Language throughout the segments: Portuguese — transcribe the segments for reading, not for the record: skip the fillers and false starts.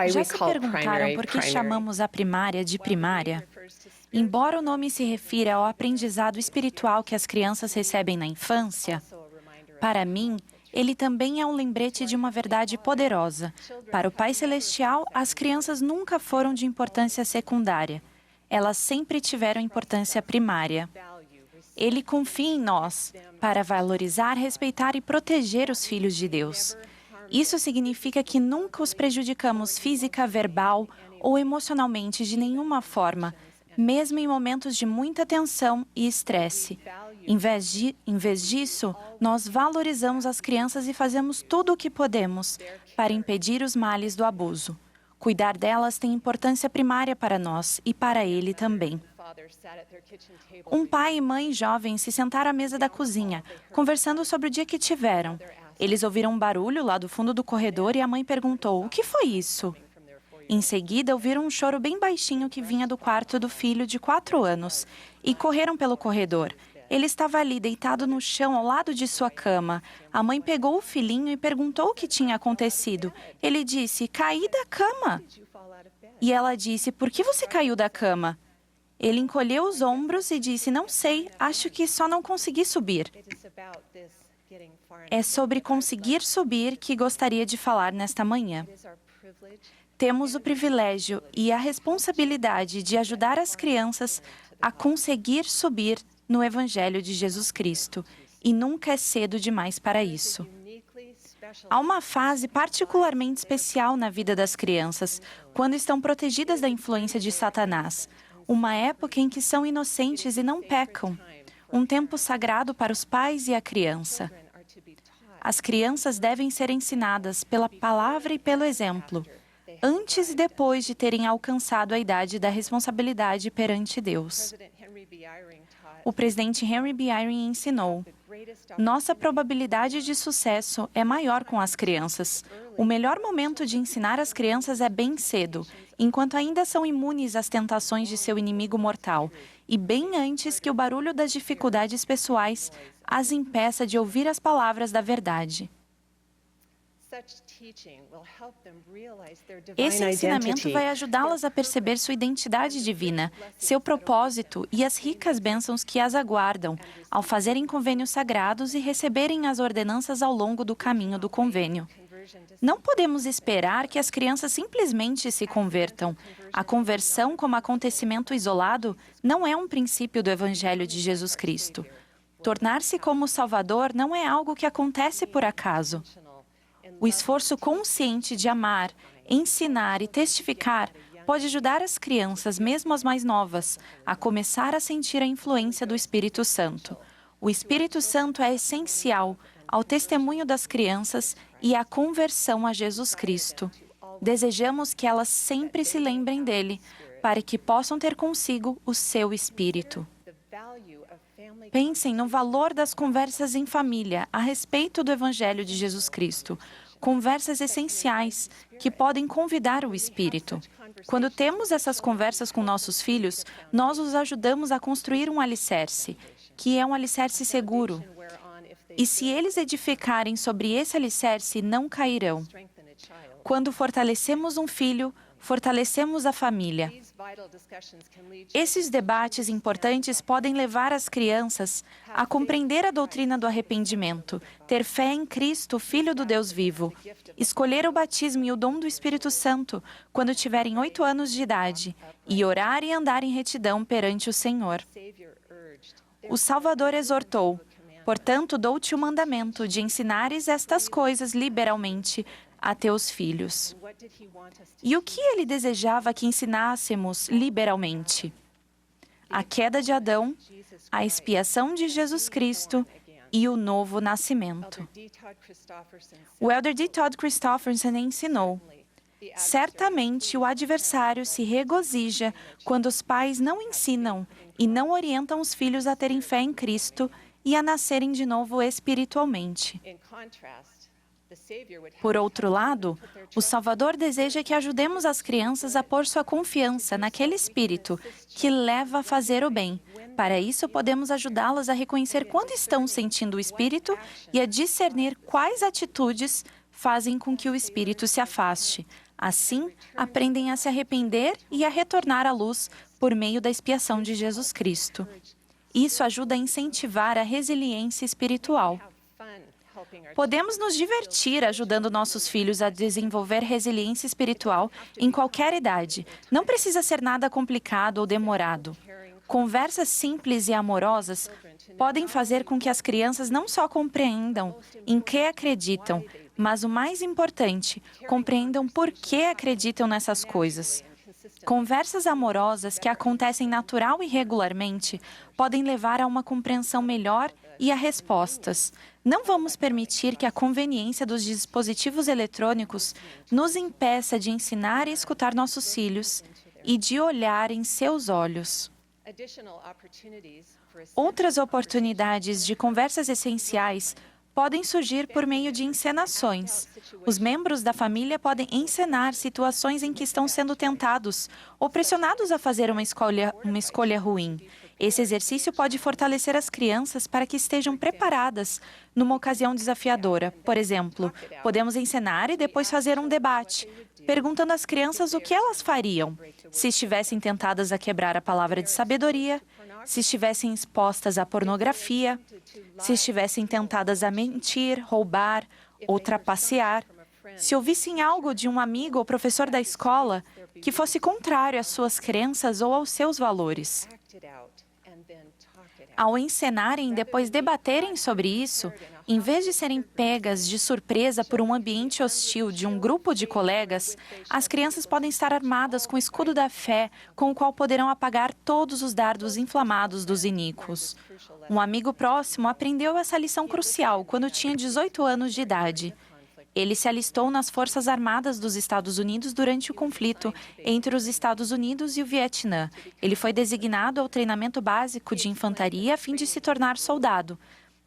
Já se perguntaram por que chamamos a primária de primária? Embora o nome se refira ao aprendizado espiritual que as crianças recebem na infância, para mim, ele também é um lembrete de uma verdade poderosa. Para o Pai Celestial, as crianças nunca foram de importância secundária. Elas sempre tiveram importância primária. Ele confia em nós para valorizar, respeitar e proteger os filhos de Deus. Isso significa que nunca os prejudicamos física, verbal ou emocionalmente de nenhuma forma, mesmo em momentos de muita tensão e estresse. Em vez disso, nós valorizamos as crianças e fazemos tudo o que podemos para impedir os males do abuso. Cuidar delas tem importância primária para nós e para ele também. Um pai e mãe jovens se sentaram à mesa da cozinha, conversando sobre o dia que tiveram. Eles ouviram um barulho lá do fundo do corredor e a mãe perguntou: "O que foi isso?" Em seguida, ouviram um choro bem baixinho que vinha do quarto do filho de 4 anos e correram pelo corredor. Ele estava ali, deitado no chão, ao lado de sua cama. A mãe pegou o filhinho e perguntou o que tinha acontecido. Ele disse: "Caí da cama." E ela disse: "Por que você caiu da cama?" Ele encolheu os ombros e disse: "Não sei, acho que só não consegui subir." É sobre conseguir subir que gostaria de falar nesta manhã. Temos o privilégio e a responsabilidade de ajudar as crianças a conseguir subir no Evangelho de Jesus Cristo, e nunca é cedo demais para isso. Há uma fase particularmente especial na vida das crianças, quando estão protegidas da influência de Satanás, uma época em que são inocentes e não pecam, um tempo sagrado para os pais e a criança. As crianças devem ser ensinadas pela palavra e pelo exemplo, antes e depois de terem alcançado a idade da responsabilidade perante Deus. O presidente Henry B. Eyring ensinou: "Nossa probabilidade de sucesso é maior com as crianças. O melhor momento de ensinar as crianças é bem cedo, enquanto ainda são imunes às tentações de seu inimigo mortal, e bem antes que o barulho das dificuldades pessoais as impeça de ouvir as palavras da verdade." Esse ensinamento vai ajudá-las a perceber sua identidade divina, seu propósito e as ricas bênçãos que as aguardam ao fazerem convênios sagrados e receberem as ordenanças ao longo do caminho do convênio. Não podemos esperar que as crianças simplesmente se convertam. A conversão como acontecimento isolado não é um princípio do Evangelho de Jesus Cristo. Tornar-se como Salvador não é algo que acontece por acaso. O esforço consciente de amar, ensinar e testificar pode ajudar as crianças, mesmo as mais novas, a começar a sentir a influência do Espírito Santo. O Espírito Santo é essencial ao testemunho das crianças e à conversão a Jesus Cristo. Desejamos que elas sempre se lembrem dele, para que possam ter consigo o seu Espírito. Pensem no valor das conversas em família a respeito do Evangelho de Jesus Cristo. Conversas essenciais que podem convidar o Espírito. Quando temos essas conversas com nossos filhos, nós os ajudamos a construir um alicerce, que é um alicerce seguro. E se eles edificarem sobre esse alicerce, não cairão. Quando fortalecemos um filho, fortalecemos a família. Esses debates importantes podem levar as crianças a compreender a doutrina do arrependimento, ter fé em Cristo, Filho do Deus vivo, escolher o batismo e o dom do Espírito Santo quando tiverem 8 anos de idade, e orar e andar em retidão perante o Senhor. O Salvador exortou: "Portanto, dou-te o mandamento de ensinares estas coisas liberalmente a teus filhos." E o que ele desejava que ensinássemos liberalmente? A queda de Adão, a expiação de Jesus Cristo e o novo nascimento. O Elder D. Todd Christofferson ensinou: "Certamente o adversário se regozija quando os pais não ensinam e não orientam os filhos a terem fé em Cristo e a nascerem de novo espiritualmente." Por outro lado, o Salvador deseja que ajudemos as crianças a pôr sua confiança naquele Espírito que leva a fazer o bem. Para isso, podemos ajudá-las a reconhecer quando estão sentindo o Espírito e a discernir quais atitudes fazem com que o espírito se afaste. Assim, aprendem a se arrepender e a retornar à luz por meio da expiação de Jesus Cristo. Isso ajuda a incentivar a resiliência espiritual. Podemos nos divertir ajudando nossos filhos a desenvolver resiliência espiritual em qualquer idade. Não precisa ser nada complicado ou demorado. Conversas simples e amorosas podem fazer com que as crianças não só compreendam em que acreditam, mas o mais importante, compreendam por que acreditam nessas coisas. Conversas amorosas que acontecem natural e regularmente podem levar a uma compreensão melhor e a respostas. Não vamos permitir que a conveniência dos dispositivos eletrônicos nos impeça de ensinar e escutar nossos filhos e de olhar em seus olhos. Outras oportunidades de conversas essenciais podem surgir por meio de encenações. Os membros da família podem encenar situações em que estão sendo tentados ou pressionados a fazer uma escolha ruim. Esse exercício pode fortalecer as crianças para que estejam preparadas numa ocasião desafiadora. Por exemplo, podemos encenar e depois fazer um debate, perguntando às crianças o que elas fariam se estivessem tentadas a quebrar a palavra de sabedoria, se estivessem expostas à pornografia, se estivessem tentadas a mentir, roubar ou trapacear, se ouvissem algo de um amigo ou professor da escola que fosse contrário às suas crenças ou aos seus valores. Ao encenarem e depois debaterem sobre isso, em vez de serem pegas de surpresa por um ambiente hostil de um grupo de colegas, as crianças podem estar armadas com o escudo da fé, com o qual poderão apagar todos os dardos inflamados dos iníquos. Um amigo próximo aprendeu essa lição crucial quando tinha 18 anos de idade. Ele se alistou nas Forças Armadas dos Estados Unidos durante o conflito entre os Estados Unidos e o Vietnã. Ele foi designado ao treinamento básico de infantaria a fim de se tornar soldado.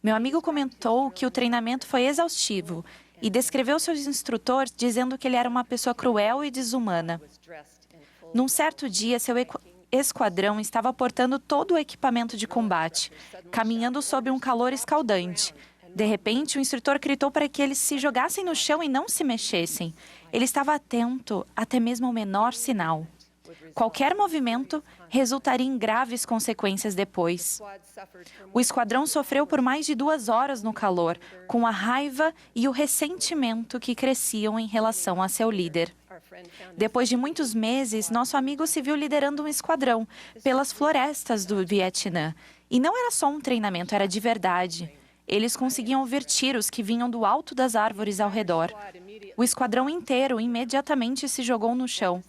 Meu amigo comentou que o treinamento foi exaustivo e descreveu seu instrutor dizendo que ele era uma pessoa cruel e desumana. Num certo dia, seu esquadrão estava portando todo o equipamento de combate, caminhando sob um calor escaldante. De repente, o instrutor gritou para que eles se jogassem no chão e não se mexessem. Ele estava atento até mesmo ao menor sinal. Qualquer movimento resultaria em graves consequências depois. O esquadrão sofreu por mais de 2 horas no calor, com a raiva e o ressentimento que cresciam em relação a seu líder. Depois de muitos meses, nosso amigo se viu liderando um esquadrão pelas florestas do Vietnã. E não era só um treinamento, era de verdade. Eles conseguiam ouvir tiros que vinham do alto das árvores ao redor. O esquadrão inteiro imediatamente se jogou no chão.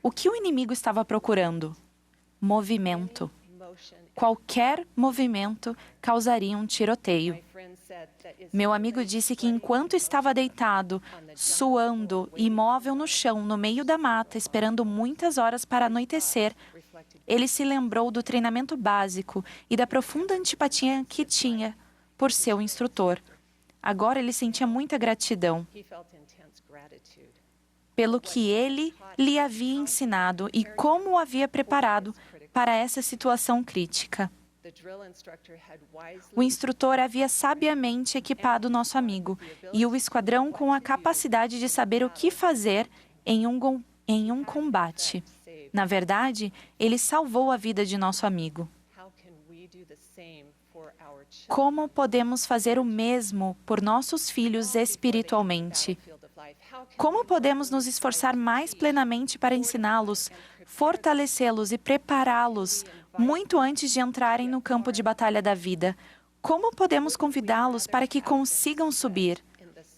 O que o inimigo estava procurando? Movimento. Qualquer movimento causaria um tiroteio. Meu amigo disse que enquanto estava deitado, suando, imóvel no chão, no meio da mata, esperando muitas horas para anoitecer, ele se lembrou do treinamento básico e da profunda antipatia que tinha por seu instrutor. Agora ele sentia muita gratidão pelo que ele lhe havia ensinado e como o havia preparado para essa situação crítica. O instrutor havia sabiamente equipado nosso amigo e o esquadrão com a capacidade de saber o que fazer em um combate. Na verdade, ele salvou a vida de nosso amigo. Como podemos fazer o mesmo por nossos filhos espiritualmente? Como podemos nos esforçar mais plenamente para ensiná-los, fortalecê-los e prepará-los muito antes de entrarem no campo de batalha da vida? Como podemos convidá-los para que consigam subir?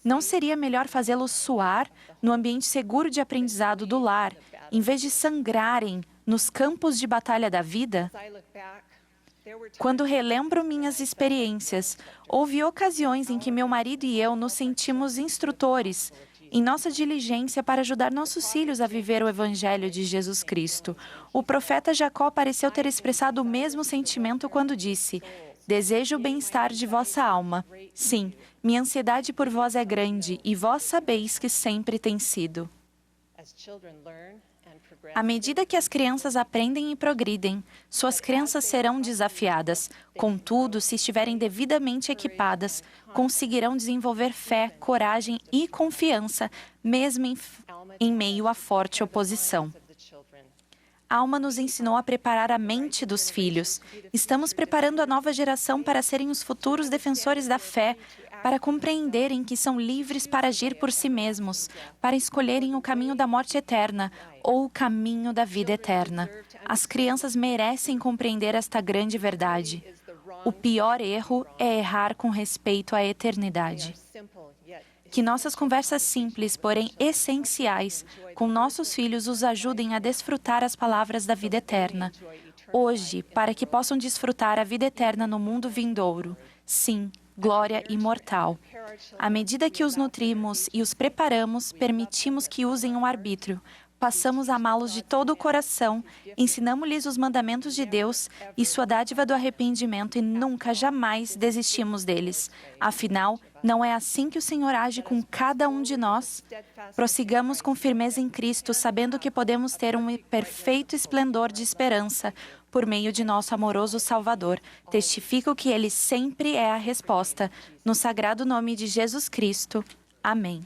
Não seria melhor fazê-los suar no ambiente seguro de aprendizado do lar, em vez de sangrarem nos campos de batalha da vida? Quando relembro minhas experiências, houve ocasiões em que meu marido e eu nos sentimos instrutores em nossa diligência para ajudar nossos filhos a viver o Evangelho de Jesus Cristo. O profeta Jacó pareceu ter expressado o mesmo sentimento quando disse: "Desejo o bem-estar de vossa alma. Sim, minha ansiedade por vós é grande, e vós sabeis que sempre tem sido." À medida que as crianças aprendem e progridem, suas crenças serão desafiadas. Contudo, se estiverem devidamente equipadas, conseguirão desenvolver fé, coragem e confiança, mesmo em meio a forte oposição. Alma nos ensinou a preparar a mente dos filhos. Estamos preparando a nova geração para serem os futuros defensores da fé, para compreenderem que são livres para agir por si mesmos, para escolherem o caminho da morte eterna ou o caminho da vida eterna. As crianças merecem compreender esta grande verdade. O pior erro é errar com respeito à eternidade. Que nossas conversas simples, porém essenciais, com nossos filhos os ajudem a desfrutar as palavras da vida eterna. Hoje, para que possam desfrutar a vida eterna no mundo vindouro. Sim, glória imortal. À medida que os nutrimos e os preparamos, permitimos que usem o arbítrio. Passamos a amá-los de todo o coração, ensinamos-lhes os mandamentos de Deus e sua dádiva do arrependimento e nunca, jamais desistimos deles. Afinal, não é assim que o Senhor age com cada um de nós? Prossigamos com firmeza em Cristo, sabendo que podemos ter um perfeito esplendor de esperança por meio de nosso amoroso Salvador. Testifico que Ele sempre é a resposta. No sagrado nome de Jesus Cristo. Amém.